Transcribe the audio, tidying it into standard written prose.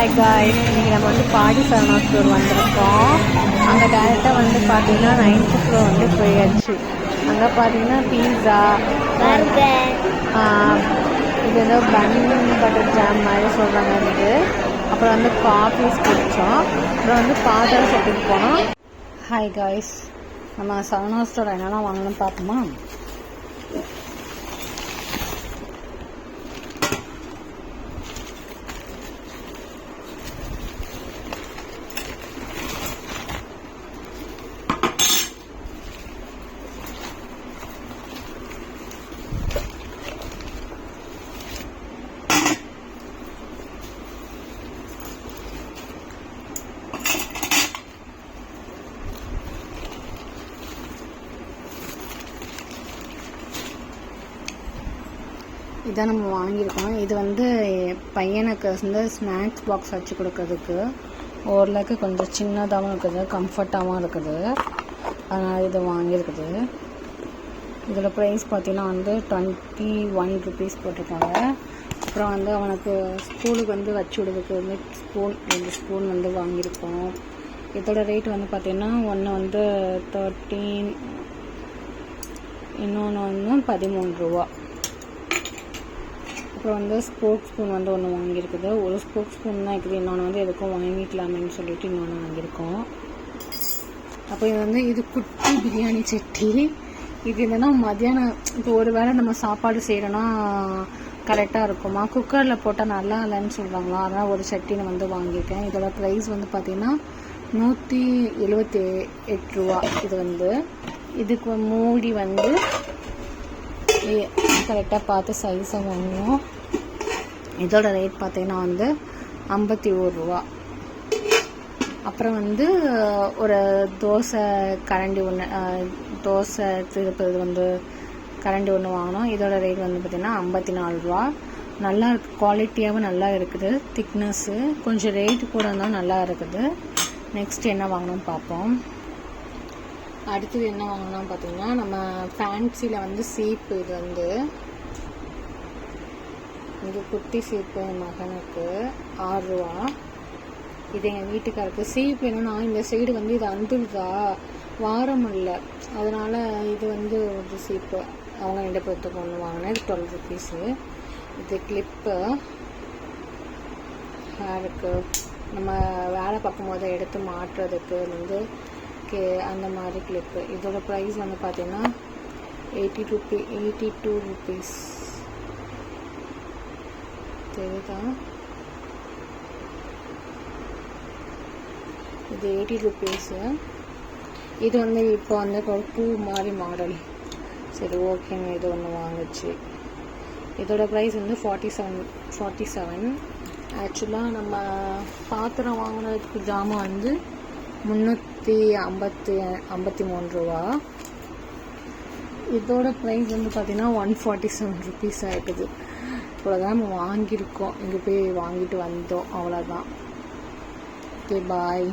Hi guys, இன்றைக்கி நம்ம வந்து பாடி சரவணா ஸ்டோர் வந்திருக்கோம். அங்கே டேரெக்டாக வந்து பார்த்தீங்கன்னா 9th ஃப்ளோர் வந்து போயாச்சு. அங்கே பார்த்தீங்கன்னா பீஸா, இது ஏதோ பன் பட்டர் ஜாம் மாதிரி சொல்கிறாங்க இது. அப்புறம் வந்து காஃபீஸ் குடித்தோம். அப்புறம் வந்து பாத்திர செட்டுக்கு போனோம். ஹாய் காய்ஸ், நம்ம சரவணா ஸ்டோர் என்னெல்லாம் வாங்கணும்னு பார்ப்போமா? இதான் நம்ம வாங்கியிருக்கோம். இது வந்து பையனுக்கு வந்து ஸ்நாக்ஸ் பாக்ஸ் வச்சு கொடுக்கறதுக்கு ஓரளவுக்கு கொஞ்சம் சின்னதாகவும் இருக்குது, கம்ஃபர்ட்டாகவும் இருக்குது. அதனால் இதை வாங்கியிருக்குது. இதோட ப்ரைஸ் பார்த்திங்கன்னா வந்து 21 ருபீஸ் போட்டிருக்காங்க. அப்புறம் வந்து அவனுக்கு ஸ்கூலுக்கு வந்து வச்சு விடுறதுக்கு வந்து ஸ்பூன் 2 ஸ்பூன் வந்து வாங்கியிருக்கோம். இதோட ரேட் வந்து பார்த்திங்கன்னா ஒன்று வந்து 13, இன்னொன்று வந்து 13 ரூபா. அப்புறம் வந்து ஸ்போக் ஸ்பூன் வந்து ஒன்று வாங்கியிருக்குது. ஒரு ஸ்போக் ஸ்பூன் தான் இருக்குது, இன்னொன்று வந்து எதுக்கும் வாங்கிக்கலாமேன்னு சொல்லிட்டு இன்னொன்று வாங்கியிருக்கோம். அப்போ இது வந்து இது குட்டி பிரியாணி சட்டி. இது என்னன்னா மத்தியானம் இப்போ ஒரு வேளை நம்ம சாப்பாடு செய்கிறோன்னா கரெக்டாக இருக்குமா, குக்கரில் போட்டால் நல்லா இல்லைன்னு சொல்கிறாங்களா, அதனால் ஒரு சட்டி நான் வந்து வாங்கியிருக்கேன். இதோட ப்ரைஸ் வந்து பார்த்திங்கன்னா 178 ரூபா. இது வந்து இதுக்கு மூடி வந்து கரெக்டாக பார்த்து சைஸாக வாங்கணும். இதோட ரேட் பார்த்தீங்கன்னா வந்து 51 ரூபா. அப்புறம் வந்து ஒரு தோசை கரண்டி ஒன்று, தோசை திருப்பது வந்து கரண்டி ஒன்று வாங்கினோம். இதோட ரேட் வந்து பார்த்திங்கன்னா 54 ரூபா. நல்லா இருக்குது, குவாலிட்டியாகவும் நல்லா இருக்குது, திக்னஸ்ஸு கொஞ்சம் ரேட்டு கூட இருந்தாலும் நல்லா இருக்குது. நெக்ஸ்ட் என்ன வாங்கணும்னு பார்ப்போம். அடுத்தது என்ன வாங்கணும்னு பார்த்தீங்கன்னா நம்ம ஃபேன்சியில் வந்து சீப்பு. இது வந்து இது குட்டி சீப்பு மகனுக்கு 6 ரூபா. இது எங்கள் வீட்டுக்காருக்கு. சீப்பு என்னன்னா இந்த சைடு வந்து இது அந்துடுதா வாரம் இல்லை, அதனால் இது வந்து ஒரு சீப்பு அவங்க 2 பேர்த்துக்கு ஒன்று வாங்கினேன். இது 12 ருபீஸு. இது கிளிப்பு ஹேருக்கு நம்ம வேலை பார்க்கும்போது எடுத்து மாட்டுறதுக்கு வந்து அந்த மாதிரி கிளிப்பு. இதோட ப்ரைஸ் வந்து பார்த்தீங்கன்னா 82 ருபீஸ். தெரியுதா? இது 80 ருபீஸு. இது வந்து இப்போ வந்து ஒரு பூ மாதிரி மாடல். சரி ஓகேங்க, இது ஒன்று வாங்குச்சு. இதோட ப்ரைஸ் வந்து 47. ஆக்சுவலாக நம்ம பாத்திரம் வாங்கினதுக்கு ஜாமான் வந்து 353 ரூபா. இதோட ப்ரைஸ் வந்து பார்த்திங்கன்னா 147 ருபீஸ் ஆகிடுது. இவ்வளோதான் நம்ம வாங்கியிருக்கோம். இங்கே போய் வாங்கிட்டு வந்தோம், அவ்வளோதான். ஓகே, பாய்.